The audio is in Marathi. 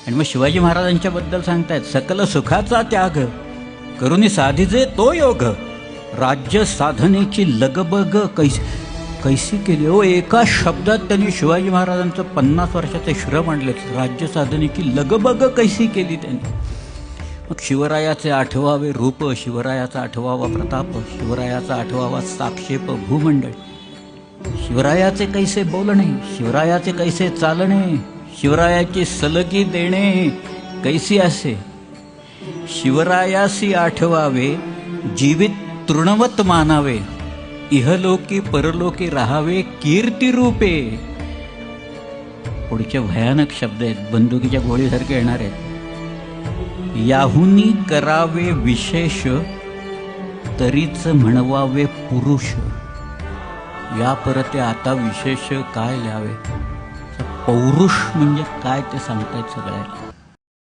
आणि मग शिवाजी महाराजांच्या बद्दल सांगतायत, सकल सुखाचा त्याग करुणी साधीचे तो योग, राज्य साधनेची लगबग कैसी केली. हो, एका शब्दात त्यांनी शिवाजी महाराजांचं 50 वर्षाचे श्रम आणले. राज्य साधनेची लगबग कैसी केली त्यांनी. मग शिवरायाचे 8वावे रूप, शिवरायाचा 8वावा प्रताप, शिवरायाचा 8वावा साक्षेप भूमंडळ, शिवरायाचे कैसे बोलणे, शिवरायाचे कैसे चालणे, शिवरायाची सलगी देणे कैसी असे. शिवरायासी 8वावे जीवित तृणवत मानावे, इहलोकी परलोकी राहावे कीर्ती रूपे. पुढचे भयानक शब्द आहेत, बंदुकीच्या गोळीसारखे येणार आहेत. याहुनी करावे विशेष, तरीच म्हणवावे पुरुष. या परते आता विशेष काय लिहावे. पौरुष म्हणजे काय ते सांगतायत सगळ्याला.